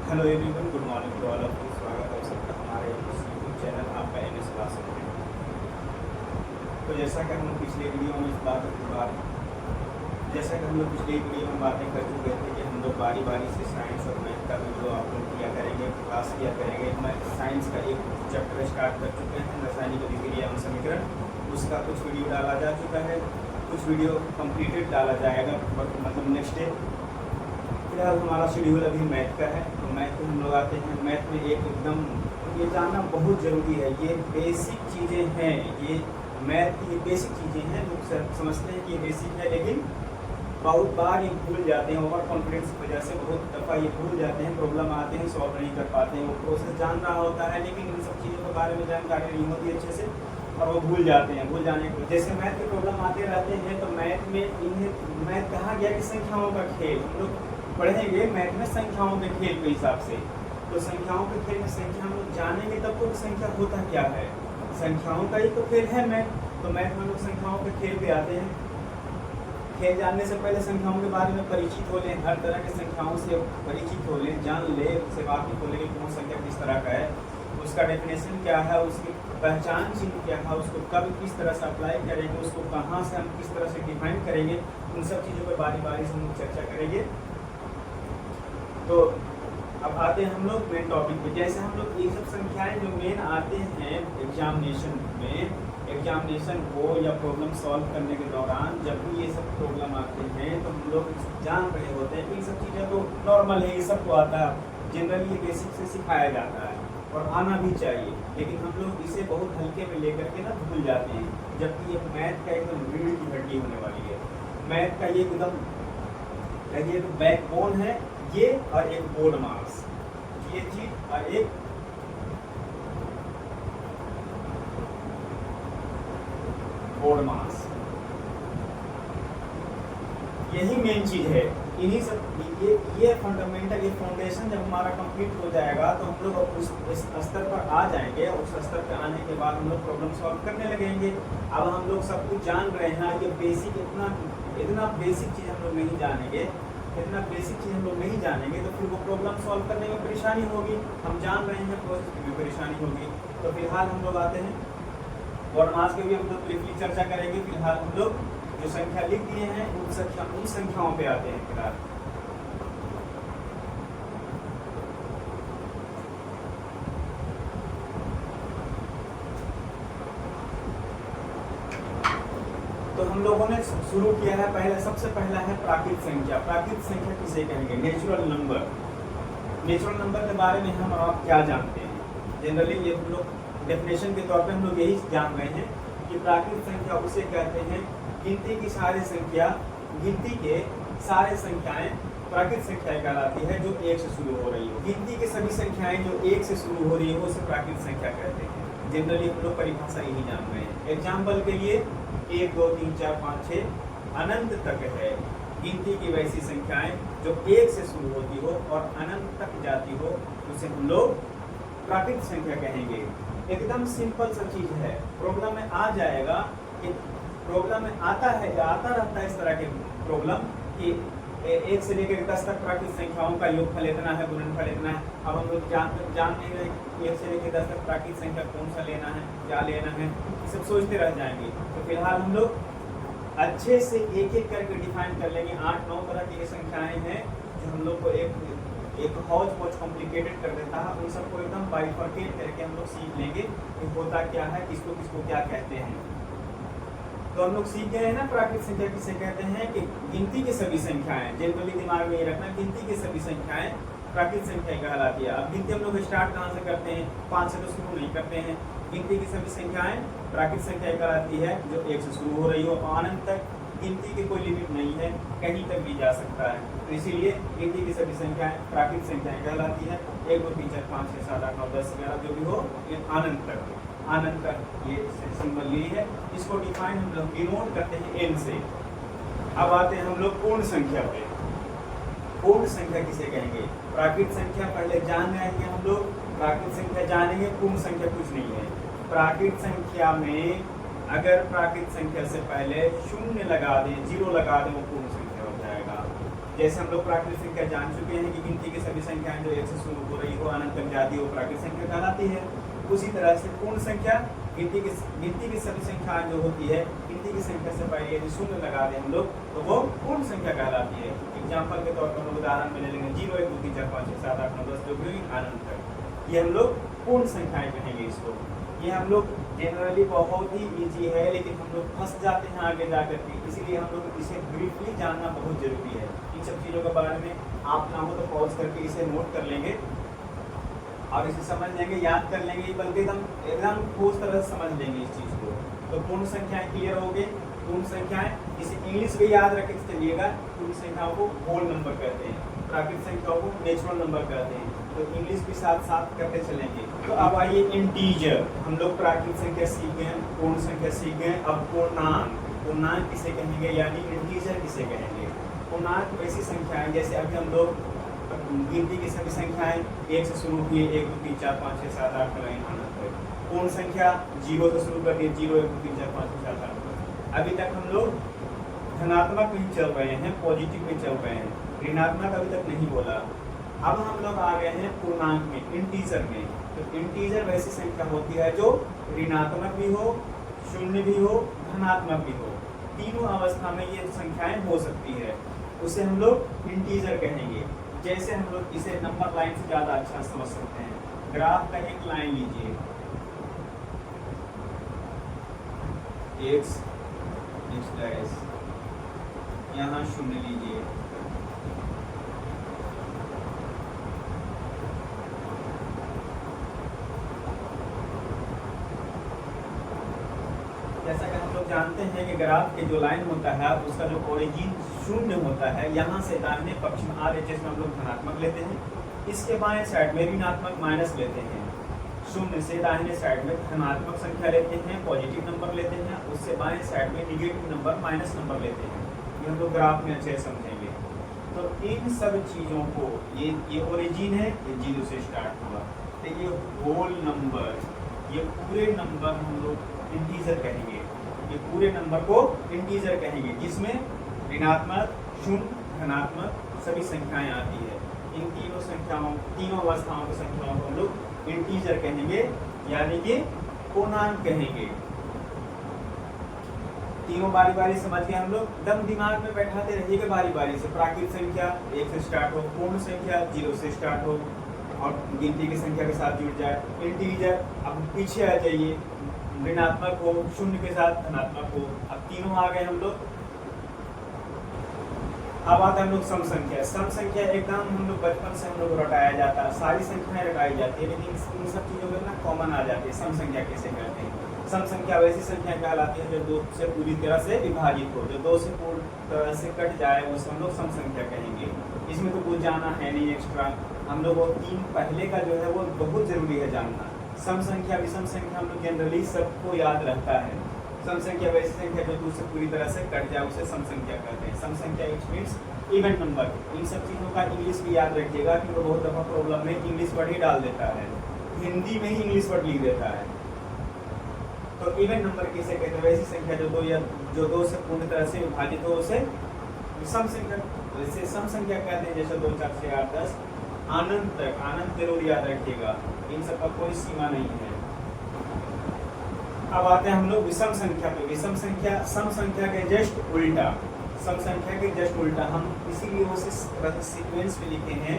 Hello everyone, good morning to all of you. स्वागत है आप सबका हमारे यूट्यूब चैनल आपका एनएस क्लास में। तो जैसा कि हम लोग पिछले वीडियो में बातें कर चुके थे कि हम लोग बारी बारी से साइंस और मैथ का वीडियो अपलोड किया करेंगे, क्लास किया करेंगे। मैं साइंस का एक चैप्टर स्टार्ट कर चुके हैं, रासायनिक अभिक्रिया एवं समीकरण। उसका कुछ वीडियो डाला जा चुका है, कुछ वीडियो कंप्लीटेड डाला जाएगा, मतलब नेक्स्ट डे। फिलहाल हमारा शेड्यूल अभी मैथ का है, तो मैथ में हम लोग आते हैं। मैथ में एकदम ये जानना बहुत ज़रूरी है, ये बेसिक चीज़ें हैं, ये मैथ की ये बेसिक चीज़ें हैं। लोग समझते हैं कि ये बेसिक है, लेकिन बहुत बार ये भूल जाते हैं। ओवर कॉन्फिडेंस की वजह से बहुत दफ़ा ये भूल जाते हैं, प्रॉब्लम आते हैं, सॉल्व नहीं कर पाते हैं। वो प्रोसेस जान रहा होता है, लेकिन इन सब चीज़ों के बारे में जानकारी नहीं होती अच्छे से, और वो भूल जाते हैं। भूल जाने को जैसे मैथ के प्रॉब्लम आते रहते हैं, तो मैथ में इन्हें मैथ कहा गया कि संख्याओं का खेल। हम लोग पढ़ेंगे मैथ में संख्याओं के खेल के हिसाब से। तो संख्याओं के खेल में संख्या हम लोग जानेंगे तब तो संख्या होता क्या है, संख्याओं का ही तो खेल है मैथ। तो मैथ में हम लोग संख्याओं के खेल पे आते हैं। खेल जानने से पहले संख्याओं के बारे में परिचित हो लें, हर तरह के संख्याओं से परिचित हो लें, जान ले, उससे वाकिफ हो लें कि कौन संख्या किस तरह का है, उसका डेफिनेशन क्या है, उसकी पहचान चिन्ह क्या है, उसको कब किस तरह से अप्लाई करेंगे, उसको कहाँ से हम किस तरह से डिफाइन करेंगे, उन सब चीज़ों पर बारी बारी से हम लोग चर्चा करेंगे। तो अब आते हैं हम लोग मेन टॉपिक पे। जैसे हम लोग ये सब संख्याएं जो मेन आते हैं एग्जामिनेशन में, एग्जामिनेशन हो या प्रॉब्लम सॉल्व करने के दौरान, जब भी ये सब प्रॉब्लम आते हैं तो हम लोग जान रहे होते हैं कि इन सब चीज़ें तो नॉर्मल है, ये सबको आता है, जनरली ये बेसिक से सिखाया जाता है और आना भी चाहिए। लेकिन हम लोग इसे बहुत हल्के में लेकर के ना भूल जाते हैं, जबकि ये मैथ का एकदम रीढ़ की हड्डी होने वाली है। मैथ का ये एकदम बैकबोन है, ये और एक बोर्ड मास, ये चीज और एक बोर्ड मास, यही मेन चीज है। इन्हीं सब ये फंडामेंटल, ये फाउंडेशन जब हमारा कंप्लीट हो जाएगा तो हम लोग उस स्तर पर आ जाएंगे। उस स्तर पर आने के बाद हम लोग प्रॉब्लम सॉल्व करने लगेंगे। अब हम लोग सब कुछ जान रहे हैं, ये बेसिक इतना बेसिक चीज़ हम लोग नहीं जानेंगे, इतना बेसिक चीज़ हम लोग नहीं जानेंगे तो फिर वो प्रॉब्लम सॉल्व करने में परेशानी होगी। हम जान रहे हैं, प्रोसेस में परेशानी होगी। तो फिलहाल हम लोग आते हैं और मास के भी हम लोग ब्रीफली चर्चा करेंगे। फिलहाल हम लोग जो संख्या लिख दिए हैं उन संख्याओं पे आते हैं। फिलहाल तो हम लोगों ने शुरू किया है, पहले सबसे पहला है प्राकृत संख्या। प्राकृत संख्या किसे कहेंगे? Natural number. नेचुरल नंबर के बारे में हम और आप क्या जानते हैं? जनरली ये हम लोग डेफिनेशन के तौर पे हम लोग यही जान रहे हैं कि प्राकृत संख्या उसे कहते हैं गिनती की सारी संख्या, गिनती के सारे संख्याएं प्राकृत संख्याएं कहलाती है, जो एक से शुरू हो रही हो। गिनती की सभी संख्याएं जो एक से शुरू हो रही है उसे प्राकृत संख्या कहते हैं। जनरली हम लोग परिभाषा यही जान रहे हैं। एग्जाम्पल के लिए 1 2 3 4 5 6 अनंत तक है। गिनती की वैसी संख्याएं जो एक से शुरू होती हो और अनंत तक जाती हो उसे हम लोग प्राकृत संख्या कहेंगे। एकदम सिंपल सा चीज है, प्रॉब्लम में आ जाएगा कि प्रॉब्लम में आता रहता है इस तरह के प्रॉब्लम कि 1 से लेकर 10 तक प्राकृत संख्याओं का योगफल इतना है, गुणनफल इतना है। अब हम लोग जान नहीं रहे 1 से लेकर 10 तक प्राकृत संख्या कौन सा लेना है, क्या लेना है, ये सब सोचते रह जाएंगे। तो फिलहाल हम लोग अच्छे से एक एक करके डिफाइन कर लेंगे। 8-9 तरह की ये संख्याएं हैं जो हम लोग को एक हौज पौज कॉम्प्लिकेटेड कर देता है। उन सबको एकदम बाइफर्केट करके हम लोग सीख लेंगे कि होता क्या है, किसको किसको क्या कहते हैं। तो हम लोग सीख गए हैं ना प्राकृत संख्या किसे कहते हैं कि गिनती की सभी संख्याएं। जनरली दिमाग में ये रखना, गिनती की सभी संख्याएं प्राकृत संख्या कहलाती है। अब गिनती हम लोग स्टार्ट कहाँ से करते हैं? 5 से तो शुरू नहीं करते हैं। गिनती की सभी संख्याएं प्राकृत संख्या कहलाती है जो 1 से शुरू हो रही हो, अनंत तक। गिनती की कोई लिमिट नहीं है, कहीं तक भी जा सकता है। तो इसीलिए गिनती की सभी संख्याएं प्राकृत संख्याएं कहलाती है। 1 2 3 4 5 6 7 8 9 10 11 जो भी हो, ये अनंत तक, अनंत तक ये सिंबल यही है। इसको डिफाइन हम लोग डिनोट करते हैं n से। अब आते हैं हम लोग पूर्ण संख्या पे। पूर्ण संख्या किसे कहेंगे? प्राकृत संख्या पहले जान रहे हैं हम लोग, प्राकृत संख्या जानेंगे। पूर्ण संख्या कुछ नहीं है। प्राकृत संख्या में अगर प्राकृत संख्या से पहले 0 लगा दें, 0 लगा दें, वो पूर्ण संख्या हो जाएगा। जैसे हम लोग प्राकृतिक संख्या जान चुके हैं कि गिनती की सभी संख्याएं जो एक से शुरू हो रही हो अनंत तक जाती हो प्राकृतिक संख्या कहलाती है। उसी तरह से पूर्ण संख्या गिनती की सभी संख्याएं जो होती है गिनती की संख्या से पहले यदि शून्य लगा दें हम लोग तो वो पूर्ण संख्या कहलाती है। एग्जाम्पल के तौर पर हम लोग उदाहरण में ले लेंगे 0 1 2 3 4 5 6 7 8 9 10 जो भी अनंत तक, ये हम लोग पूर्ण संख्याएं कहेंगे इसको। ये हम लोग जनरली बहुत ही इजी है, लेकिन हम लोग फंस जाते हैं आगे जाकर के, इसीलिए हम लोग इसे ब्रीफली जानना बहुत जरूरी है। इन सब चीज़ों के बारे में आप चाहो तो पॉज करके इसे नोट कर लेंगे और इसे समझ लेंगे, याद कर लेंगे, बल्कि एकदम ठोस तरह से समझ लेंगे इस चीज़ को। तो पूर्ण संख्याएं क्लियर हो गई। पूर्ण संख्याएं इसे इंग्लिश में याद रख के चलिएगा, पूर्ण संख्याओं को होल नंबर कहते हैं, प्राकृतिक संख्याओं को नेचुरल नंबर कहते हैं। तो इंग्लिश भी साथ साथ करते चलेंगे। तो अब आइए इंटीजर, हम लोग प्राकृतिक संख्या सीख गए, पूर्ण संख्या सीख गए। अब पूर्णांक, पूर्णांक किसे कहेंगे यानी इंटीजर किसे कहेंगे। पूर्णांक वैसी संख्याएं जैसे अभी हम लोग गिनती की सभी संख्याएं 1 से शुरू किए, 1 2 3 4 5 6 7 8 9 अनंत तक। पूर्ण संख्या 0 से शुरू कर दिए, 0 1 2 3 4 5 6 7 8। अभी तक हम लोग धनात्मक में चल रहे हैं, पॉजिटिव में चल रहे हैं, ऋणात्मक अभी तक नहीं बोला। अब हम लोग आ गए हैं पूर्णांक में, इंटीजर में। तो इंटीजर वैसी संख्या होती है जो ऋणात्मक भी हो, शून्य भी हो, धनात्मक भी हो, तीनों अवस्था में ये संख्याएं हो सकती है, उसे हम लोग इंटीजर कहेंगे। जैसे हम लोग इसे नंबर लाइन से ज़्यादा अच्छा समझ सकते हैं। ग्राफ का एक लाइन लीजिए, x डैश, यहाँ शून्य लीजिए, जैसा कि हम लोग जानते हैं कि ग्राफ के जो लाइन होता है उसका जो ओरिजिन शून्य होता है, यहाँ से दाहिने पक्ष में RHS में हम लोग धनात्मक लेते हैं, इसके बाएं साइड में ऋणात्मक माइनस लेते हैं, शून्य से दाहिने साइड में धनात्मक संख्या लेते हैं, पॉजिटिव नंबर लेते हैं, उससे बाएं साइड में निगेटिव नंबर माइनस नंबर लेते हैं। ये हम लोग ग्राफ में अच्छे समझेंगे। तो इन सब चीज़ों को, ये ओरिजिन है, ये 0 से स्टार्ट हुआ, तो ये होल नंबर, ये पूरे नंबर हम लोग इंटीजर कहेंगे। ये पूरे नंबर को इंटीजर कहेंगे जिसमें ऋणात्मक, शून्य, धनात्मक सभी संख्याएं आती है। इन तीनों संख्याओं, तीनों अवस्थाओं की संख्याओं को हम लोग इंटीजर कहेंगे, यानी कि पूर्णांक कहेंगे। तीनों बारी बारी समझ गए हम लोग, दम दिमाग में बैठाते रहिएगा बारी बारी से। प्राकृतिक संख्या 1 से स्टार्ट हो, पूर्ण संख्या 0 से स्टार्ट हो और गिनती की संख्या के साथ जुड़ जाए। इंटीजर, अब पीछे आ जाइए, ऋणात्मक हो, शून्य के साथ धनात्मक हो। अब तीनों आ गए हम लोग। अब आता है हम लोग सम संख्या। सम संख्या एकदम हम लोग बचपन से हम लोग रटाया जाता है, सारी संख्याएं रटाई जाती है, लेकिन इन सब चीज़ों में ना कॉमन आ जाती है। सम संख्या कैसे करते हैं? सम संख्या वैसी संख्या कहलाती है जो 2 से पूरी तरह से विभाजित हो, जो 2 से पूरी तरह से कट जाए उसे हम लोग सम संख्या कहेंगे। इसमें तो कुछ जाना है नहीं एक्स्ट्रा, हम लोग वो 3 पहले का जो है वो बहुत जरूरी है जानना। सम संख्या, विषम संख्या हम लोग जनरली सबको याद रहता है। सम संख्या वैसी संख्या जो 2 से पूरी तरह से कट जाए उसे सम संख्या कहते हैं। सम संख्या इट मीन्स इवन नंबर। इन सब चीज़ों का इंग्लिश भी याद रखिएगा क्योंकि बहुत दफ़ा प्रॉब्लम में इंग्लिश वर्ड ही डाल देता है, हिंदी में ही इंग्लिश वर्ड लिख देता है। तो इवन नंबर किसे कहते हैं? वैसी संख्या जो 2 से पूर्ण तरह से विभाजित हो उसे विषम संख्या, वैसे सम संख्या कहते हैं। जैसे 2 4 6 8 10 अनंत तक, अनंत जरूर याद रखिएगा, इन सब का कोई सीमा नहीं है। अब आते हैं हम लोग विषम संख्या पे। विषम संख्या सम संख्या के जस्ट उल्टा, सम संख्या के जस्ट उल्टा। हम इसीलिए उसे सीक्वेंस में लिखे हैं,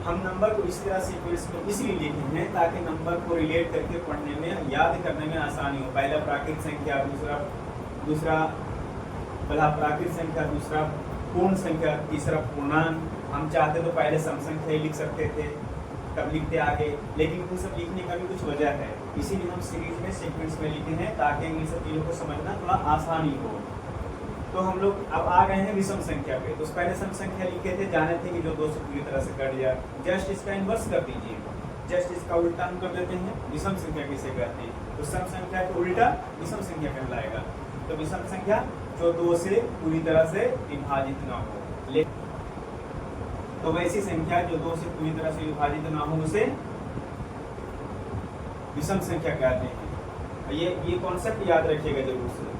हम नंबर को इस तरह सीक्वेंस में इसलिए लिखे हैं ताकि नंबर को रिलेट करके पढ़ने में, याद करने में आसानी हो। पहला प्राकृतिक संख्या, दूसरा पहला प्राकृतिक संख्या, दूसरा पूर्ण संख्या, तीसरा पूर्णांक। हम चाहते तो पहले सम संख्या ही लिख सकते थे, तब लिखते आगे, लेकिन इन सब लिखने का भी कुछ वजह है, इसीलिए हम सीरीज में सीक्वेंस में लिखे हैं ताकि इन सब चीज़ों को समझना थोड़ा आसानी हो। तो हम लोग अब आ गए हैं विषम संख्या पे। तो पहले सम संख्या लिखे थे, जाने थे कि जो 2 से पूरी तरह से कट जाए। जस्ट इसका इन्वर्स कर दीजिए, जस्ट इसका उल्टा हम कर देते हैं। विषम संख्या किसे कहते हैं? तो सम संख्या का उल्टा विषम संख्या कहलाएगा। तो विषम संख्या जो 2 से पूरी तरह से विभाजित ना हो, तो वैसी संख्या जो 2 से पूरी तरह से विभाजित ना हो उसे विषम संख्या कहते हैं। ये कॉन्सेप्ट याद रखिएगा जरूर से।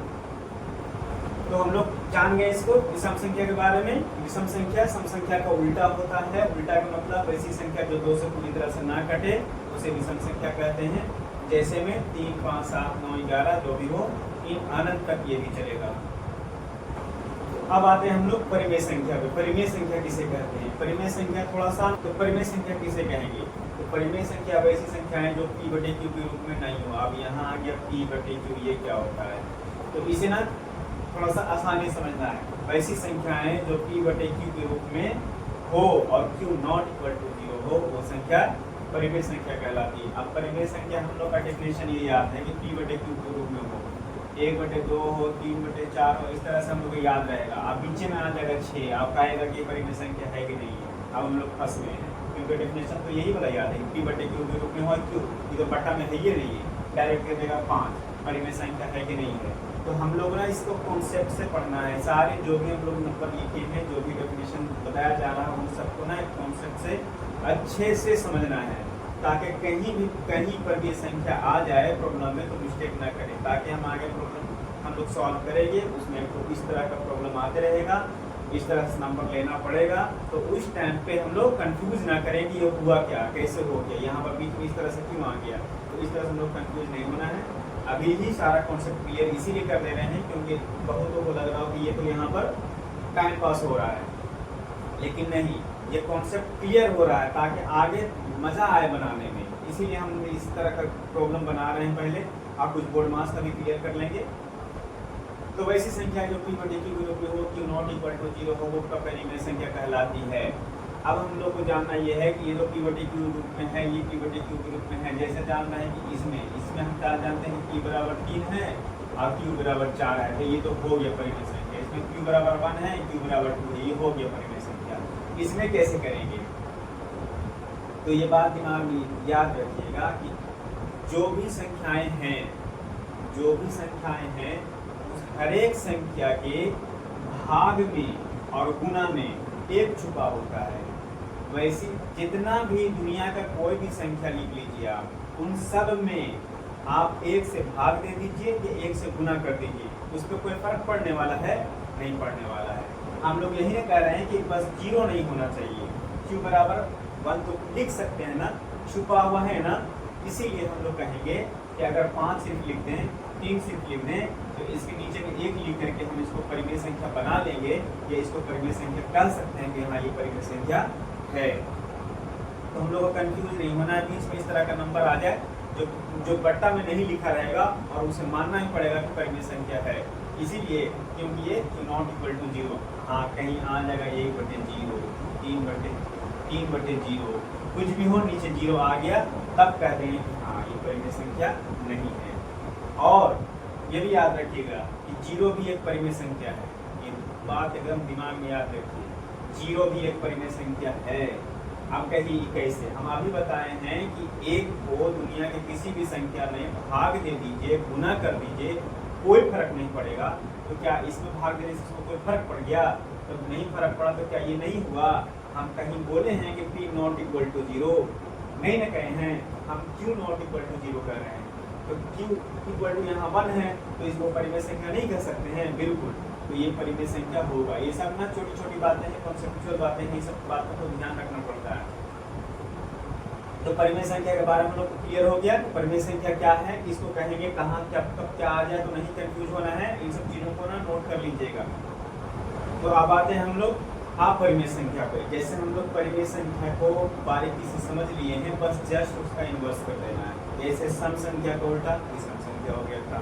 तो हम लोग जान गए इसको विषम संख्या के बारे में। विषम संख्या सम संख्या का उल्टा होता है। उल्टा का मतलब ऐसी संख्या जो 2 से पूरी तरह से ना कटे उसे विषम संख्या कहते हैं। जैसे में 3, 5, 7, 9, 11 जो भी हो, इन अनंत तक ये भी चलेगा। अब आते हैं हम लोग परिमेय संख्या पे। परिमेय संख्या किसे कहते हैं? परिमेय संख्या थोड़ा सा, तो परिमेय संख्या किसे कहेंगे? तो परिमेय संख्या वैसी संख्याएं जो p/q के रूप में नहीं हो। अब यहाँ आ गया p/q, ये क्या होता है? तो इसे ना थोड़ा सा आसानी समझना है। वैसी संख्याएं जो p/q के रूप में हो और q नॉट इक्वल टू 0 हो, वो संख्या परिमेय संख्या कहलाती है। अब परिमेय संख्या हम लोग का डेफिनेशन ये याद है कि p/q के रूप में हो, 1/2 हो, 3/4 हो, इस तरह से हम लोग को याद रहेगा। अब बीच में आ जाएगा 6, आपका आएगा कि परिमेय संख्या है कि नहीं है। अब हम लोग फंस गए हैं, क्योंकि डेफिनेशन तो यही वाला याद है कि p/q के रूप में हो q, ये तो बट्टा में है, ये नहीं है, डायरेक्ट कर देगा 5, परिमेय संख्या है कि नहीं है। तो हम लोग ना इसको कॉन्सेप्ट से पढ़ना है। सारे जो भी हम लोग नंबर लिखे हैं, जो भी डेफिनेशन बताया जा रहा है, उन सबको ना कॉन्सेप्ट से अच्छे से समझना है, ताकि कहीं पर भी संख्या आ जाए प्रॉब्लम में तो मिस्टेक ना करें, ताकि हम आगे प्रॉब्लम हम लोग सॉल्व करेंगे उसमें तो इस तरह का प्रॉब्लम आते रहेगा, इस तरह से नंबर लेना पड़ेगा। तो उस टाइम पे हम लोग कंफ्यूज ना करें कि ये हुआ क्या, कैसे हो गया, यहाँ पर बीच में इस तरह से क्यों आ गया। तो इस तरह से हम लोग कंफ्यूज नहीं होना है। अभी ही सारा कॉन्सेप्ट क्लियर इसीलिए कर दे रहे हैं क्योंकि बहुतों को लग रहा हो कि ये तो यहाँ पर टाइम पास हो रहा है, लेकिन नहीं, ये कॉन्सेप्ट क्लियर हो रहा है ताकि आगे मजा आए बनाने में। इसीलिए हम इस तरह का प्रॉब्लम बना रहे हैं। पहले आप कुछ बोर्ड मार्क्स का भी क्लियर कर लेंगे। तो वैसी संख्या जो p/q के रूप में हो, q नॉट इक्वल टू 0 हो, वो परिमेय संख्या कहलाती है। अब हम लोग को जानना ये है कि ये तो p/q रूप में है, ये p/q के रूप में है। जैसे जानना है कि इसमें हम क्या जानते हैं कि p/3 है और q/4 है, तो ये तो हो गया परिमेय संख्या। इसमें q/1 है, q/2 है, ये हो गया परिमेय संख्या। इसमें कैसे करेंगे? तो ये बात दिमाग में याद रखिएगा कि जो भी संख्याएं हैं उस हर एक संख्या के भाग में और गुणा में एक छुपा होता है। वैसे जितना भी दुनिया का कोई भी संख्या लिख लीजिए आप, उन सब में आप 1 से भाग दे दीजिए या 1 से गुना कर दीजिए, उस पर कोई फर्क पड़ने वाला है? नहीं पड़ने वाला है। हम लोग यही कह रहे हैं कि बस 0 नहीं होना चाहिए। q/1 तो लिख सकते हैं ना, छुपा हुआ है ना, इसीलिए हम लोग कहेंगे कि अगर 5 सिर्फ लिख दें, 3 सिर्फ लिख दें, तो इसके नीचे में 1 लिख करके हम इसको परिमेय संख्या बना लेंगे, या इसको परिमेय संख्या कह सकते हैं कि हाँ ये परिमेय संख्या है। तो हम लोग को कंफ्यूज नहीं होना है। बीच में इस तरह का नंबर आ जाए जो बट्टा में नहीं लिखा रहेगा और उसे मानना ही पड़ेगा कि परिमेय संख्या है, इसीलिए क्योंकि ये नॉट इक्वल टू 0। हाँ, कहीं आ जाएगा 1/0, 3/0, कुछ भी हो, नीचे 0 आ गया, तब कहते हैं कि हाँ ये परिमेय संख्या नहीं है। और ये भी याद रखिएगा कि 0 भी एक परिमेय संख्या है। ये बात एकदम दिमाग में याद रखिए, 0 भी एक परिमेय संख्या है। अब कहिए कैसे? हम अभी बताए हैं कि 1 को दुनिया के किसी भी संख्या में भाग दे दीजिए, गुना कर दीजिए, कोई फर्क नहीं पड़ेगा। तो क्या इसमें भाग देने से इसको कोई फर्क पड़ गया? तो नहीं फर्क पड़ा, तो क्या ये नहीं हुआ? हम कहीं बोले हैं कि p नॉट इक्वल टू 0? नहीं न कहे हैं, हम q नॉट इक्वल टू 0 कर रहे हैं। तो q इक्वल टू यहाँ 1 है, तो इसको परिमेय संख्या नहीं कह सकते हैं? बिल्कुल, तो ये परिमेय संख्या होगा। ये सब ना छोटी छोटी बातें हैं, कॉन्सेप्चुअल बातें हैं, ये सब बातों को ध्यान रखना पड़ता है। तो परिमेय संख्या के बारे में लोग क्लियर हो गया। तो परिमेय संख्या क्या है, इसको कहेंगे, कहाँ क्या कब क्या आ जाए तो नहीं कंफ्यूज होना है। इन सब चीज़ों को ना नोट कर लीजिएगा। तो अब आते हैं हम लोग अपरिमेय संख्या पे। जैसे हम लोग परिमेय संख्या को बारीकी से समझ लिए हैं, बस जस्ट उसका इन्वर्स कर देना है। जैसे सम संख्या का उल्टा विषम संख्या हो गया था,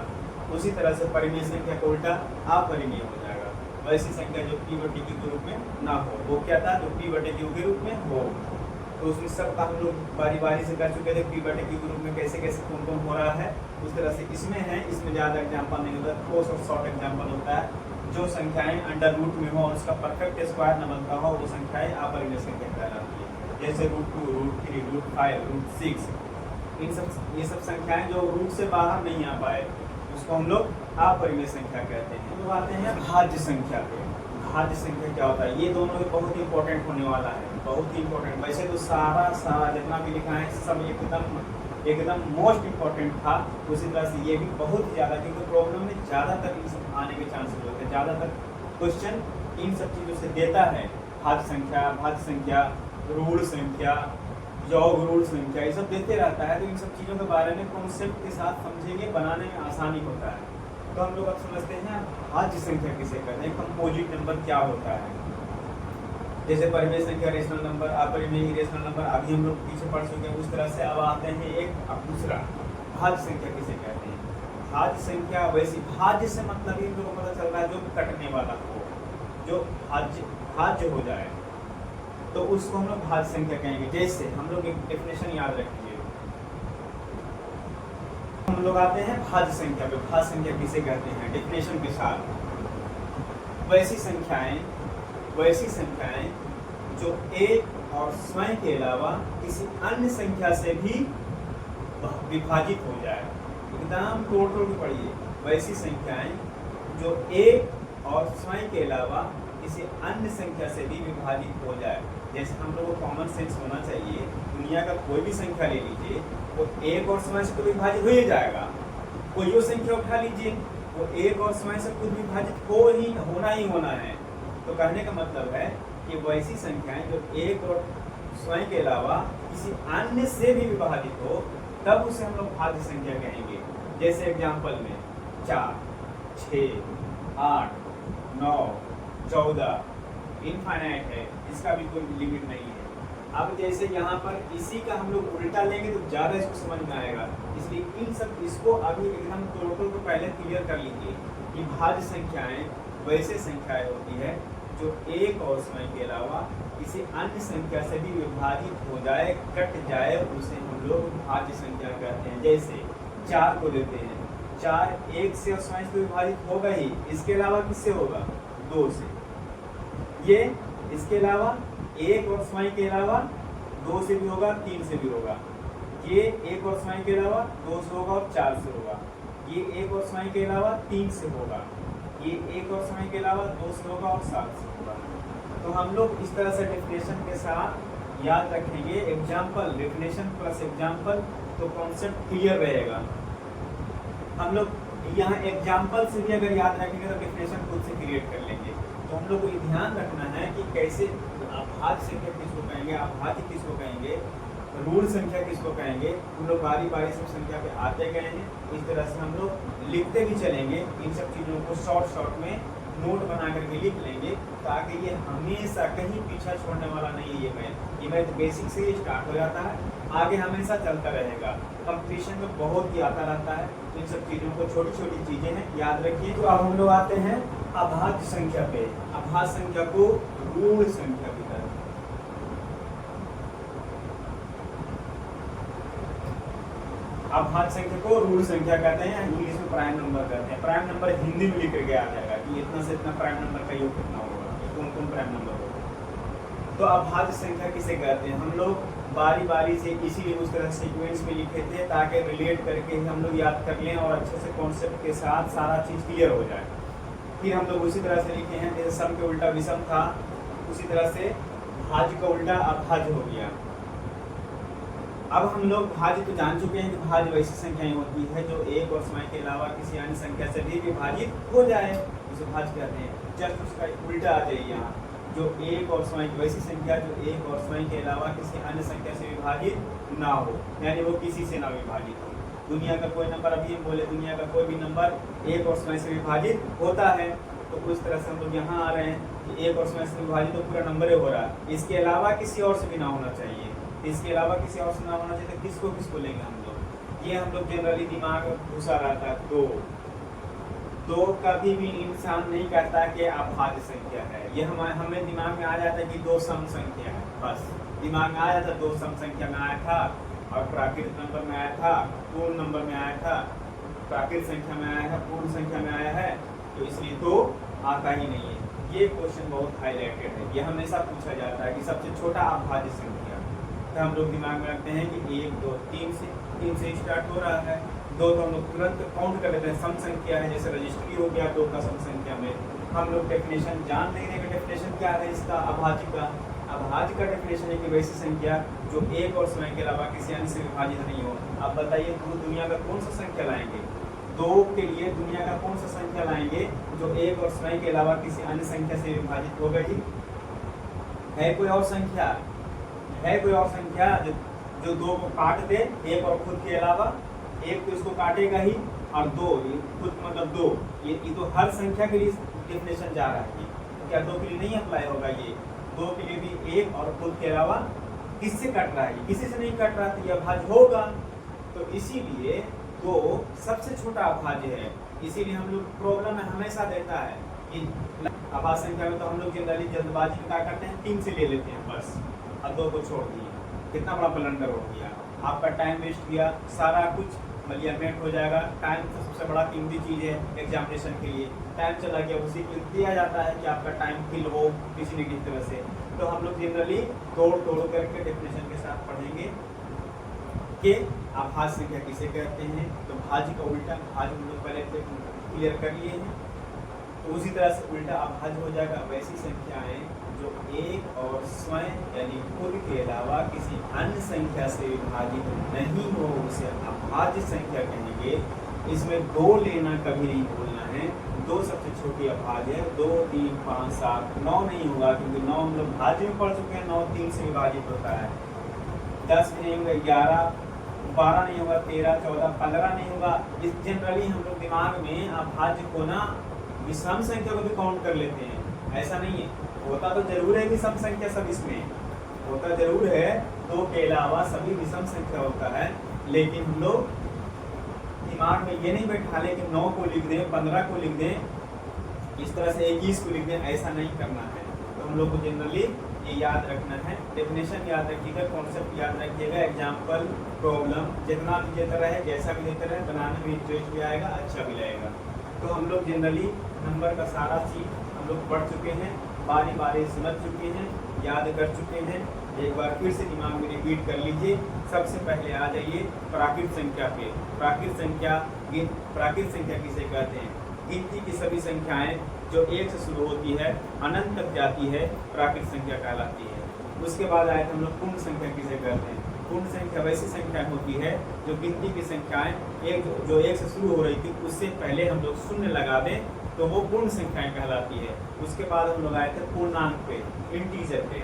उसी तरह से परिमेय संख्या का उल्टा अपरिमेय हो जाएगा। वैसी संख्या जो p/q के रूप में ना हो, वो क्या था? जो p/q के रूप में हो। तो उसमें सब हम लोग बारी बारी से कर चुके थे, p/q के रूप में कैसे कैसे कौन कौन हो रहा है। उस तरह से इसमें है, इसमें ज़्यादा एग्जाम्पल नहीं होता, ठोस और शॉर्ट एग्जाम्पल होता है। जो संख्याएं अंडर रूट में हो और उसका परफेक्ट स्क्वायर न बनता हो, वो संख्याएं अपरिमेय संख्या कहलाती है। जैसे √2, √3, √5, √6, ये सब संख्याएं जो रूट से बाहर नहीं आ पाए, उसको हम लोग अपरिमेय संख्या कहते हैं। तो आते हैं भाज्य संख्या पे। भाज्य संख्या क्या होता है? ये दोनों भी बहुत इंपॉर्टेंट होने वाला है, बहुत ही इंपॉर्टेंट। वैसे तो सारा जितना भी लिखा है सब एकदम मोस्ट इम्पॉर्टेंट था, उसी तरह से ये भी बहुत ज़्यादा, क्योंकि प्रॉब्लम में ज़्यादातर इन सब आने के चांसेस होते हैं। ज़्यादातर क्वेश्चन इन सब चीज़ों से देता है, भाज्य संख्या, ऋण संख्या, योग ऋण संख्या, ये सब देते रहता है। तो इन सब चीज़ों के बारे में कॉन्सेप्ट के साथ समझेंगे, बनाने में आसानी होता है। तो हम लोग अब समझते हैं भाज्य संख्या किसे कहते हैं, कंपोजिट नंबर क्या होता है। जैसे परिमेय संख्या रेशनल नंबर, अपरिमेय इरेशनल नंबर, अभी हम लोग पीछे पढ़ चुके हैं, उस तरह से अब आते हैं एक अब दूसरा, भाज्य संख्या किसे कहते हैं। भाज्य संख्या वैसी, भाज्य से मतलब इन लोगों को पता चल रहा है जो कटने वाला हो, जो भाज्य हो जाए, तो उसको हम लोग भाज्य संख्या कहेंगे। जैसे हम लोग एक डेफिनेशन याद रखिए, हम लोग आते हैं भाज्य संख्या पे। भाज्य संख्या किसे कहते हैं डेफिनेशन के साथ, वैसी संख्याएं जो एक और स्वयं के अलावा किसी अन्य संख्या से भी विभाजित हो जाए। एकदम तोड़ के पढ़िए, वैसी संख्याएं जो एक और स्वयं के अलावा किसी अन्य संख्या से भी विभाजित हो जाए। जैसे हम लोग को कॉमन सेंस होना चाहिए, दुनिया का कोई भी संख्या ले लीजिए, वो एक और स्वयं से तो विभाजित हो ही जाएगा। कोई संख्या उठा लीजिए, वो एक और स्वयं से खुद विभाजित होना है। तो कहने का मतलब है कि वैसी संख्याएं जो एक और स्वयं के अलावा किसी अन्य से भी विभाजित हो, तब उसे हम लोग भाज्य संख्या कहेंगे। जैसे एग्जाम्पल में 4, 6, 8, 9, 14 इनफाइनाइट है, इसका भी कोई लिमिट नहीं है। अब जैसे यहाँ पर इसी का हम लोग उल्टा लेंगे तो ज़्यादा इसको समझ में आएगा, इसलिए इन सब इसको अभी एकदम टोटल को पहले क्लियर कर लीजिए कि भाज्य संख्याएं वैसे संख्याएं होती है जो एक और स्वयं के अलावा किसी अन्य संख्या से भी विभाजित हो जाए, कट जाए, उसे हम लोग भाज्य संख्या कहते हैं। जैसे 4 को देते हैं, 4 एक से और स्वयं से विभाजित होगा ही, इसके अलावा किससे होगा 2 से। ये इसके अलावा एक और स्वयं के अलावा 2 से भी होगा, 3 से भी होगा। ये एक और स्वयं के अलावा 2 से होगा और 4 से होगा। ये एक और स्वयं के अलावा 3 से होगा। ये एक और स्वयं के अलावा 2 से होगा और 7 से होगा। तो हम लोग इस तरह से डेफिनेशन के साथ याद रखेंगे, एग्जाम्पल, डेफिनेशन प्लस एग्जाम्पल, तो कॉन्सेप्ट क्लियर रहेगा। हम लोग यहाँ एग्जाम्पल से भी अगर याद रखेंगे तो डेफिनेशन खुद से क्रिएट कर लेंगे। तो हम लोग को ये ध्यान रखना है कि कैसे भाज्य संख्या किसको कहेंगे, अभाज्य किसको कहेंगे, ऋण संख्या किसको कहेंगे। हम लोग बारी बारी से संख्या पे आते गए हैं, इस तरह से हम लोग लिखते भी चलेंगे। इन सब चीज़ों को शॉर्ट में नोट बना करके लिख लेंगे, ताकि ये हमेशा कहीं पीछा छोड़ने वाला नहीं है। ये मैथ बेसिक से ही स्टार्ट हो जाता है, आगे हमेशा चलता रहेगा। कंपटीशन में बहुत ही आता रहता है। इन सब चीज़ों को छोटी छोटी चीज़ें हैं, याद रखिए। तो अब हम लोग आते हैं अभाज्य संख्या पे। अभाज्य संख्या को ऋण संख्या भी कहते हैं। अभाज्य संख्या को ऋण संख्या कहते हैं, इंग्लिश में प्राइम नंबर कहते हैं। प्राइम नंबर हिंदी में लिख करके आ जाएगा कि इतना से इतना प्राइम नंबर का योग कितना होगा, कौन कौन प्राइम नंबर होगा। तो अभाज्य संख्या किसे कहते हैं, हम लोग बारी बारी से इसीलिए उस तरह सीक्वेंस में लिखे थे, ताकि रिलेट करके हम लोग याद कर लें और अच्छे से कॉन्सेप्ट के साथ सारा चीज़ क्लियर हो जाए। फिर हम लोग उसी तरह से लिखे हैं, जैसे सम के उल्टा विषम था, उसी तरह से भाज्य का उल्टा अभाज्य हो गया। अब हम लोग भाज्य तो जान चुके हैं कि भाज्य वैसी संख्याएं होती है जो एक और स्वयं के अलावा किसी अन्य संख्या से भी विभाजित हो जाए, उसे भाज्य कहते हैं। जस्ट उसका उल्टा आ जाइए यहाँ, जो एक और स्वयं, वैसी संख्या जो एक और स्वयं के अलावा किसी अन्य संख्या से विभाजित ना हो, यानी वो किसी से ना विभाजित हो। दुनिया का कोई नंबर, अभी हम बोले दुनिया का कोई भी नंबर एक और स्वयं से विभाजित होता है, तो उस तरह से हम लोग यहाँ आ रहे हैं कि एक और स्वयं से विभाजित तो पूरा नंबर ही हो रहा है, इसके अलावा किसी और से भी ना होना चाहिए। इसके अलावा किसी और से ना होना चाहिए, तो किसको किसको लेंगे हम लोग। ये हम लोग जनरली दिमाग में घुसा रहता है। दो कभी भी इंसान नहीं कहता कि अभाज्य संख्या है। ये हमें दिमाग में आ जाता है कि 2 सम संख्या है, बस दिमाग में आ जाता है 2 सम संख्या में आया था और प्राकृत नंबर में आया था, पूर्ण नंबर में आया था, प्राकृत संख्या में आया है, पूर्ण संख्या में आया है, तो इसलिए तो आता ही नहीं है। ये क्वेश्चन बहुत हाईलाइटेड है, ये हमेशा पूछा जाता है कि सबसे छोटा अभाज्य संख्या। तो हम लोग दिमाग में रखते हैं कि 1 2 3 से स्टार्ट हो रहा है। 2 तो हम लोग तुरंत काउंट कर लेते हैं, सम संख्या है, जैसे रजिस्ट्री हो गया 2 का सम संख्या में। हम लोग डेफिनेशन जान लेंगे कि डेफिनेशन क्या है इसका, अभाज्य का। अभाज्य का डेफिनेशन है कि वैसी संख्या जो एक और स्वयं के अलावा किसी अन्य से विभाजित नहीं हो। अब बताइए दुनिया का कौन सा संख्या लाएंगे 2 के लिए दुनिया का कौन सा संख्या लाएंगे जो 1 और स्वयं के अलावा किसी अन्य संख्या से विभाजित हो गई? है कोई और संख्या? है कोई और संख्या जो 2 को काट दे 1 और खुद के अलावा? 1 तो इसको काटेगा ही, और 2 खुद मतलब 2, ये तो हर संख्या के लिए डेफिनेशन जा रहा है। तो क्या 2 के लिए नहीं अप्लाई होगा? ये 2 के लिए भी 1 और खुद के अलावा किससे कट रहा है? किसी से नहीं कट रहा, तो यह अभाज्य होगा। तो इसीलिए 2 सबसे छोटा अभाज्य है। इसीलिए हम लोग प्रॉब्लम में हमेशा देता है कि अभाज्य संख्या में तो हम लोग जनरली जल्दबाजी में क्या करते हैं, 3 से ले लेते हैं बस, और 2 को छोड़ दिए। कितना बड़ा ब्लंडर हो गया, आपका टाइम वेस्ट किया, सारा कुछ मलियामेंट हो जाएगा। टाइम तो सबसे बड़ा कीमती चीज़ है एग्जामिनेशन के लिए। टाइम चला गया, उसी के दिया जाता है कि आपका टाइम फिल हो किसी न किसी तरह से। तो हम लोग जनरली तोड़ करके डेफिनेशन के साथ पढ़ेंगे कि अभाज्य संख्या किसे कहते हैं। तो भाज्य का उल्टा, भाज्य हम लोग पहले क्लियर कर लिए हैं, तो उसी तरह से उल्टा अभाज्य हो जाएगा। वैसी संख्याएं जो 1 और स्वयं यानी खुद के अलावा किसी अन्य संख्या से विभाजित नहीं हो उसे अभाज्य संख्या कहेंगे। इसमें 2 लेना कभी नहीं भूलना है। 2 सबसे छोटी अभाज्य है। 2, 3, 5, 7, 9 नहीं होगा, क्योंकि 9 हम लोग भाज्य में पढ़ चुके हैं। 9 3 से विभाजित होता है। 10 नहीं होगा, 11, 12 नहीं होगा, 13, 14, 15 नहीं होगा। इस जनरली हम लोग दिमाग में अभाज्य को ना विषम संख्या को भी काउंट कर लेते हैं। ऐसा नहीं है, होता तो जरूर है विषम संख्या, सब इसमें होता जरूर है। 2 के अलावा सभी विषम संख्या होता है, लेकिन हम लोग दिमाग में ये नहीं बैठा ले कि 9 को लिख दें, 15 को लिख दें, इस तरह से 21 को लिख दें। ऐसा नहीं करना है। तो हम लोग को जनरली ये याद रखना है। डेफिनेशन याद रखिएगा, कॉन्सेप्ट याद रखिएगा, एग्जाम्पल, प्रॉब्लम जितना भी देता रहे, जैसा भी देता रहे, बनाने में इंटरेस्ट भी आएगा, अच्छा भी लगेगा। तो हम लोग जनरली नंबर का सारा चीज़ हम लोग पढ़ चुके हैं, बारी बारी समझ चुके हैं, याद कर चुके हैं। एक बार फिर से दिमाग में रिपीट कर लीजिए। सबसे पहले आ जाइए प्राकृत संख्या पे। प्राकृत संख्या किसे कहते हैं? गिनती की सभी संख्याएं जो 1 से शुरू होती है अनंत तक जाती है, प्राकृत संख्या कहलाती है। उसके बाद आए हम लोग पूर्ण संख्या किसे कहते हैं? पूर्ण संख्या वैसी संख्या होती है जो गिनती की संख्याएं जो 1 से शुरू हो रही थी उससे पहले हम लोग शून्य लगा दें तो वो पूर्ण संख्याएं कहलाती है। उसके बाद हम लोग आए थे पूर्णांक पे, इंटीजर पे।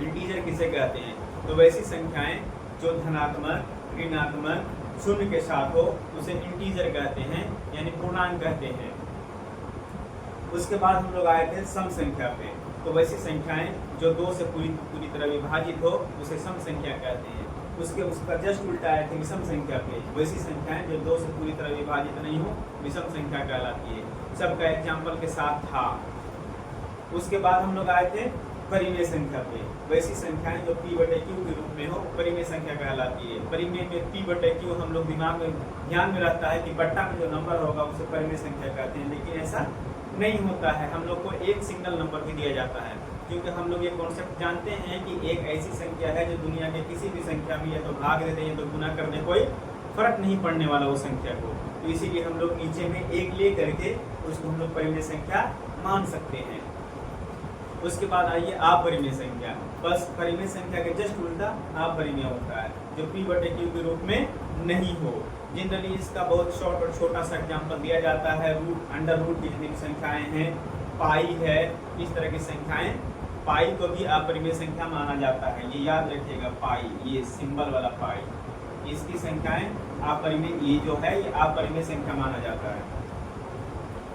इंटीजर किसे कहते हैं? तो वैसी संख्याएं जो धनात्मक, ऋणात्मक, शून्य के साथ हो उसे इंटीजर कहते हैं, यानी पूर्णांक कहते हैं। उसके बाद हम लोग आए थे सम संख्या पे। तो वैसी संख्याएं जो 2 से पूरी तरह विभाजित हो उसे सम संख्या कहते हैं। उसका जस्ट उल्टा आए थे विषम संख्या पे। वैसी संख्याएं जो 2 से पूरी तरह विभाजित नहीं हो विषम संख्या कहलाती है। सबका एग्जाम्पल के साथ था। उसके बाद हम लोग आए थे परिमेय संख्या पे। वैसी संख्याएं जो p/q के रूप में हो परिमेय संख्या कहलाती है। परिमेय में p/q हम लोग दिमाग में ध्यान में रहता है कि बट्टा में जो नंबर होगा उसे परिमेय संख्या कहते हैं, लेकिन ऐसा नहीं होता है। हम लोग को एक सिंगल नंबर भी दिया जाता है, क्योंकि हम लोग ये कॉन्सेप्ट जानते हैं कि एक ऐसी संख्या है जो दुनिया के किसी भी संख्या में या तो भाग देते हैं या तो गुना करने कोई फर्क नहीं पड़ने वाला वो संख्या को। तो इसीलिए हम लोग नीचे में 1 ले करके उसको हम लोग परिमेय संख्या मान सकते हैं। उसके बाद आइए अपरिमेय संख्या। बस परिमेय संख्या के जस्ट उल्टा अपरिमेय होता है, जो p/q के रूप में नहीं हो। जनरली इसका बहुत शॉर्ट और छोटा सा एग्जाम्पल दिया जाता है। अंडर रूट की जितनी संख्याएं हैं, पाई है, इस तरह की संख्याएं, पाई को भी अपरिमेय संख्या माना जाता है। ये याद रखिएगा, पाई, ये सिंबल वाला पाई, इसकी संख्याएं अपरिमेय, ये जो है ये अपरिमेय संख्या माना जाता है।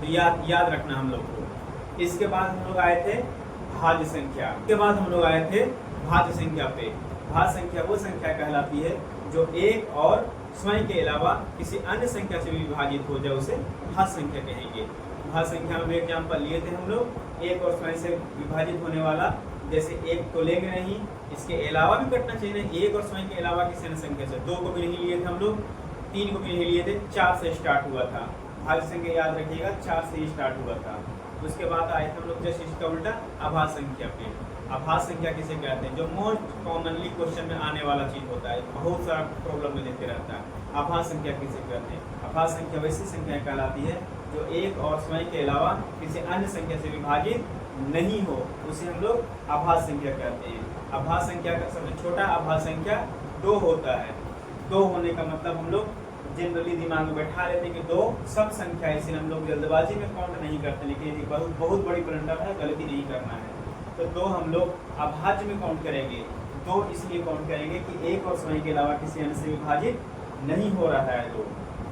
तो याद रखना हम लोग को। इसके बाद हम लोग आए थे भाज्य संख्या। इसके बाद हम लोग आए थे भाज्य संख्या पे। भाज्य संख्या वो संख्या कहलाती है जो 1 और स्वयं के अलावा किसी अन्य संख्या से विभाजित हो जाए उसे भाज्य संख्या कहेंगे। भाज्य संख्या में एग्जाम्पल लिए थे हम लोग, 1 और स्वयं से विभाजित होने वाला, जैसे 1 तो लेंगे नहीं, इसके अलावा भी कटना चाहिए। 1 और स्वयं के अलावा किसी अन्य संख्या से। 2 को भी नहीं लिए थे हम लोग, 3 को भी नहीं लिए थे, 4 से स्टार्ट हुआ था। भाज्य संख्या याद रखिएगा, 4 से ही स्टार्ट हुआ था। उसके बाद आए थे हम लोग जस्ट इसका उल्टा आभाज्य संख्या पे। आभाज्य संख्या किसे कहते हैं? जो मोस्ट कॉमनली क्वेश्चन में आने वाला चीज होता है, बहुत सारा प्रॉब्लम में देते रहता है। आभाज्य संख्या किसे कहते हैं? आभाज्य संख्या वैसी संख्या कहलाती है जो 1 और स्वयं के अलावा किसी अन्य संख्या से विभाजित नहीं हो, उसे हम लोग आभाज्य संख्या कहते हैं। आभाज्य संख्या का सबसे छोटा आभाज्य संख्या 2 होता है। 2 होने का मतलब हम लोग जनरली दिमाग में बैठा लेते हैं कि 2 सब संख्या है, इसलिए हम लोग जल्दबाजी में काउंट नहीं करते, लेकिन ये बहुत बहुत बड़ी ब्लंडर है, गलती नहीं करना है। तो 2 हम लोग अभाज्य में काउंट करेंगे, 2 इसलिए काउंट करेंगे कि 1 और स्वयं के अलावा किसी अन्य से विभाजित नहीं हो रहा है 2।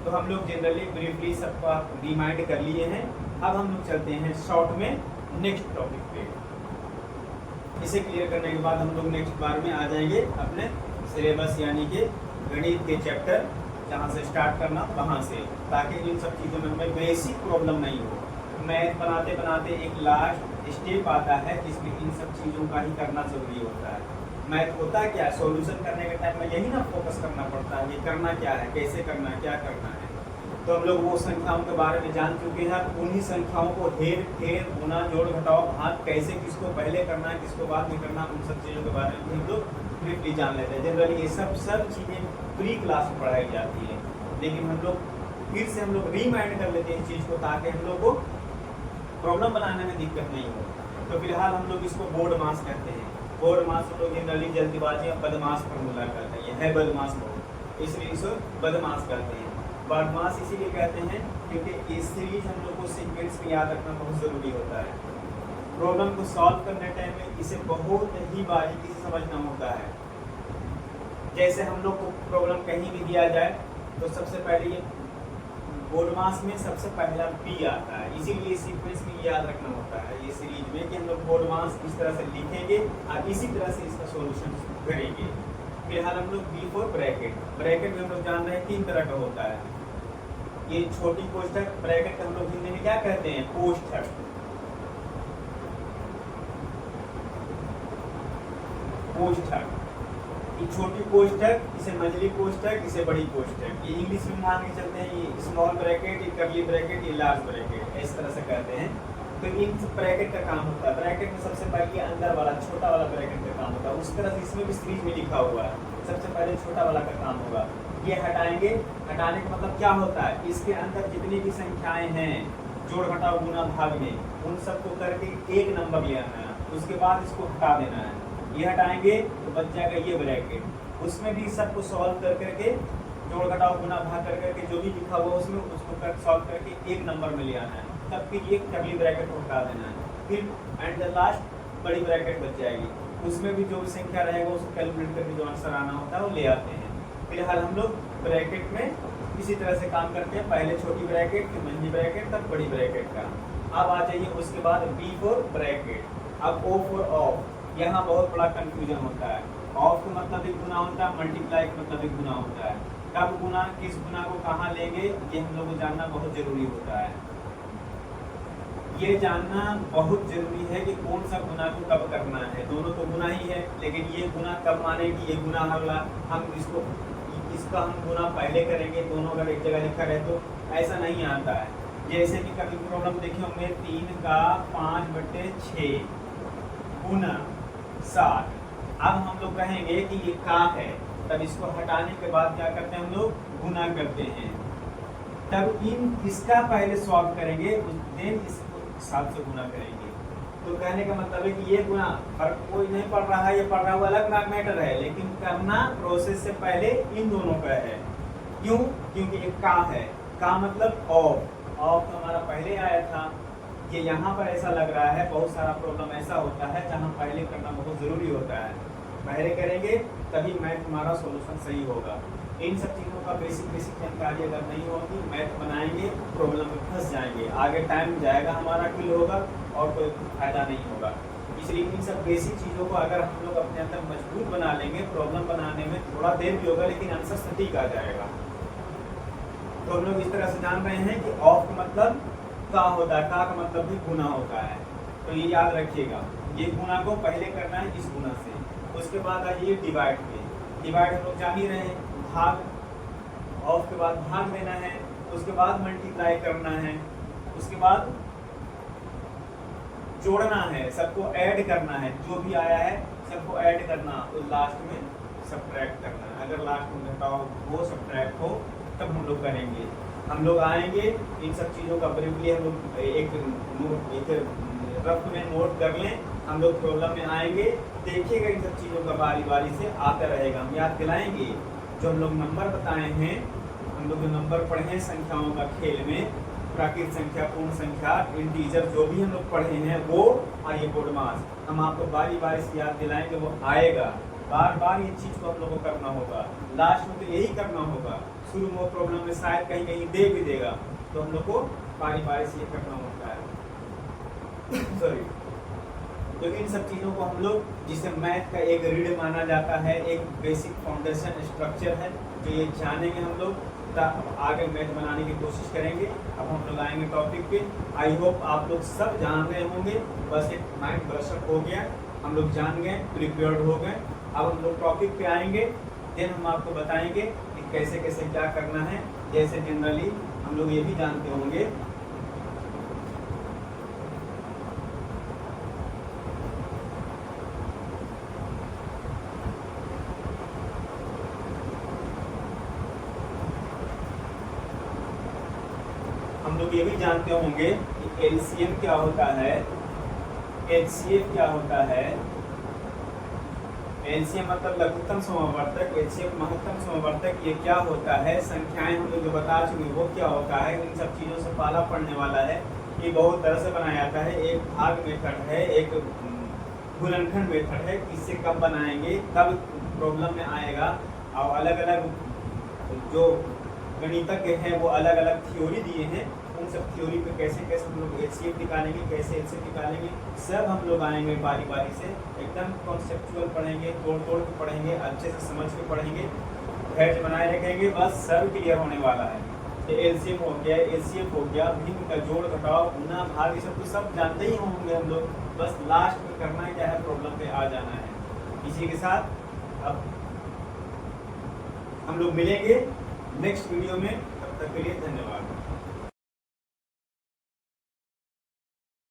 तो हम लोग जनरली ब्रीफली सबका रिमाइंड कर लिए हैं। अब हम लोग चलते हैं शॉर्ट में नेक्स्ट टॉपिक पे। इसे क्लियर करने के बाद हम लोग नेक्स्ट बार में आ जाएंगे अपने सिलेबस यानी कि गणित के चैप्टर जहाँ से स्टार्ट करना वहाँ से, ताकि इन सब चीज़ों में हमें बेसिक प्रॉब्लम नहीं हो। मैथ बनाते बनाते एक लास्ट स्टेप आता है जिसमें इन सब चीज़ों का ही करना जरूरी होता है। मैथ होता क्या है, सॉल्यूशन करने के टाइम में यही ना फोकस करना पड़ता है, ये करना क्या है, कैसे करना है, क्या करना है। तो हम लोग वो संख्याओं के बारे में जान चुके हैं। उन्हीं संख्याओं को हेर फेर गुना जोड़ घटाओ भाग कैसे किसको पहले करना है किसको बाद में करना, उन सब चीज़ों के बारे में हम लोग ब्रीफली जान लेते हैं। जनरली ये सब चीज़ें प्री क्लास में पढ़ाई जाती है, लेकिन हम लोग फिर से हम लोग रिमाइंड कर लेते हैं इस चीज़ को, ताकि हम लोग को प्रॉब्लम बनाने में दिक्कत नहीं हो। तो फिलहाल हम लोग इसको बोर्ड मास कहते हैं। बोर्ड मास हम लोग जनरली जल्दबाजी और बदमाश फॉर्मूला कहते हैं, ये है बदमाश बोर्ड, इसलिए इसे बदमाश कहते हैं। बदमाश इसीलिए कहते हैं क्योंकि इस सीरीज हम लोग को सीक्वेंस में याद रखना बहुत ज़रूरी होता है। प्रॉब्लम को सॉल्व करने टाइम में इसे बहुत ही बारीकी से समझना होता है। जैसे हम लोग को प्रॉब्लम कहीं भी दिया जाए तो सबसे पहले ये बोर्ड मास में सबसे पहला बी आता है, इसीलिए सीक्वेंस में याद रखना होता है ये सीरीज में कि हम लोग बोर्ड मास इस तरह से लिखेंगे और इसी तरह से इसका सॉल्यूशन करेंगे। फिलहाल हम लोग बी फॉर ब्रैकेट, ब्रैकेट में हम लोग जान रहे हैं 3 तरह का होता है। ये छोटी कोष्ठक ब्रैकेट हम लोग हिंदी में क्या कहते हैं, कोष्ठक। कोष्ठक, ये छोटी कोष्ठक, इसे मंझली कोष्ठक, इसे बड़ी कोष्ठक। ये इंग्लिश में मान के चलते हैं, ये स्मॉल ब्रैकेट, ये कर्ली ब्रैकेट, ये लार्ज ब्रैकेट, इस तरह से कहते हैं। तो इन ब्रैकेट का काम होता है, ब्रैकेट में सबसे पहले अंदर वाला छोटा वाला ब्रैकेट का काम होता है। उस तरह से इसमें भी सीरीज में लिखा हुआ है, सबसे पहले छोटा वाला का काम होगा। ये हटाएंगे, हटाने का मतलब क्या होता है, इसके अंदर जितनी भी संख्याएं हैं जोड़ घटाओ गुना भाग में, उन सबको करके एक नंबर ले आना है, उसके बाद इसको हटा देना है। ये हटाएंगे तो बच जाएगा ये ब्रैकेट, उसमें भी सबको सॉल्व कर करके जोड़ घटाओ गुना भाग कर करके जो भी लिखा हुआ उसमें उसको कर सॉल्व करके एक नंबर में ले आना है। तब फिर एक कर्ली ब्रैकेट को हटा देना है, फिर एंड द लास्ट बड़ी ब्रैकेट बच जाएगी, उसमें भी जो भी संख्या रहेगा उसको कैलकुलेट करके जो आंसर आना होता है वो ले आते हैं। फिलहाल हम लोग ब्रैकेट में इसी तरह से काम करते हैं, पहले छोटी ब्रैकेट फिर मंझली ब्रैकेट तब बड़ी ब्रैकेट का। अब आ जाइए उसके बाद बी फॉर ब्रैकेट, अब ओ फॉर ऑफ। यहाँ बहुत बड़ा कंफ्यूजन होता है, ऑफ का मतलब एक गुना होता है, मल्टीप्लाई का मतलब एक गुना होता है। कब गुना, किस गुना को कहाँ लेंगे, ये हम लोग को जानना बहुत जरूरी होता है। ये जानना बहुत जरूरी है कि कौन सा गुना को कब करना है। दोनों तो गुना ही है, लेकिन ये गुना कब मानेगी, ये गुना अगला हम इसका हम गुना पहले करेंगे, दोनों अगर एक जगह लिखा रहे तो ऐसा नहीं आता है। जैसे कि कभी प्रॉब्लम देखिए होंगे 3 का 5/6 गुना 7। अब हम लोग कहेंगे कि ये का है, तब इसको हटाने के बाद क्या करते हैं हम लोग, गुना करते हैं। तब इसका पहले सॉल्व करेंगे, देन इसको 7 से गुना करेंगे। तो कहने का मतलब है कि ये गुना फर्क कोई नहीं पड़ रहा है, ये पड़ रहा हुआ अलग मैटर है, लेकिन करना प्रोसेस से पहले इन दोनों का है। क्यों, क्योंकि एक का है, का मतलब ऑफ, ऑफ तो हमारा पहले आया था। ये यहाँ पर ऐसा लग रहा है, बहुत सारा प्रॉब्लम ऐसा होता है जहाँ पहले करना बहुत ज़रूरी होता है। पहले करेंगे तभी मैथ हमारा सॉल्यूशन सही होगा। इन सब चीज़ों का बेसिक जानकारी अगर नहीं होगी, मैथ बनाएंगे प्रॉब्लम में फंस जाएंगे, आगे टाइम जाएगा हमारा, किल होगा और कोई फायदा नहीं होगा। इसलिए इन सब बेसिक चीज़ों को अगर हम लोग अपने अंदर मजबूत बना लेंगे, प्रॉब्लम बनाने में थोड़ा देर भी होगा लेकिन आंसर सटीक आ जाएगा। तो हम लोग इस तरह से जान रहे हैं कि ऑफ का मतलब का होता है, का मतलब भी गुना होता है। तो ये याद रखिएगा, ये गुना को पहले करना है इस गुना से, उसके बाद आइए डिवाइड पे। डिवाइड हम लोग जान ही रहे हैं, भाग, ऑफ के बाद भाग देना है, उसके बाद मल्टीप्लाई करना है, उसके बाद जोड़ना है, सबको ऐड करना है, जो भी आया है सबको ऐड करना, तो लास्ट में सब्ट्रैक्ट करना है। अगर लास्ट में घटाओ वो सब्ट्रैक्ट हो तब हम लोग करेंगे। हम लोग आएंगे इन सब चीज़ों का ब्रीफली हम लोग एक रफ में नोट कर लें। हम लोग प्रॉब्लम में आएंगे, देखिएगा इन सब चीज़ों का बारी बारी से आता रहेगा, हम याद दिलाएंगे। जो हम लोग नंबर बताए हैं हम लोग जो नंबर पढ़े हैं संख्याओं का खेल में, प्राकृत संख्या, पूर्ण संख्या, इंटीजर, जो भी हम लोग पढ़े हैं वो, और ये बोडमास हम आपको बारी बारी से याद दिलाएंगे, वो आएगा। बार बार ये चीज को हम लोग को करना होगा, लास्ट में तो यही करना होगा। शुरू में वो प्रॉब्लम में शायद कहीं कहीं दे भी देगा, तो हम लोग को बारी बारी से ये करना होता है। सॉरी। तो इन सब चीज़ों को हम लोग, जिसे मैथ का एक रीढ़ माना जाता है, एक बेसिक फाउंडेशन स्ट्रक्चर है, जो ये जानेंगे हम लोग, आगे मैथ बनाने की कोशिश करेंगे। अब हम लोग आएंगे टॉपिक पे। आई होप आप लोग सब जान गए होंगे, बस एक माइंड ब्रशअप हो गया, हम लोग जान गए, प्रिपेयर्ड हो गए। अब हम लोग टॉपिक पे आएंगे, देन हम आपको बताएंगे कि कैसे कैसे क्या करना है। जैसे जनरली हम लोग ये भी जानते होंगे, हम लोग ये भी जानते होंगे कि एलसीएम क्या होता है, एचसीएफ क्या होता है। एलसीएम मतलब लघुत्तम समवर्तक, एचसीएफ महत्तम समवर्तक, ये क्या होता है। संख्याएं हम लोग जो बता चुके वो क्या होता है। इन सब चीज़ों से पाला पड़ने वाला है। ये बहुत तरह से बनाया जाता है। एक भाग मेथड है, एक गुणनखंड मेथड है। इससे कब बनाएंगे, कब प्रॉब्लम में आएगा। और अलग अलग जो गणितज्ञ हैं वो अलग अलग थ्योरी दिए हैं। उन सब थ्योरी पे कैसे कैसे हम लोग एचसीएफ निकालेंगे, कैसे एचसीएफ निकालेंगे, सब हम लोग आएंगे बारी बारी से। एकदम कॉन्सेप्चुअल पढ़ेंगे, तोड़ तोड़ के पढ़ेंगे, अच्छे से समझ के पढ़ेंगे, धैर्य बनाए रखेंगे, बस सब क्लियर होने वाला है। एलसीएम हो गया, एचसीएफ हो गया, भिन्न का जोड़ घटाव, गुना भाग, ये सब तो सब जानते ही होंगे हम लोग। बस लास्ट में करना क्या है, प्रॉब्लम पे आ जाना है। इसी के साथ अब हम लोग मिलेंगे नेक्स्ट वीडियो में। तब तक के लिए धन्यवाद।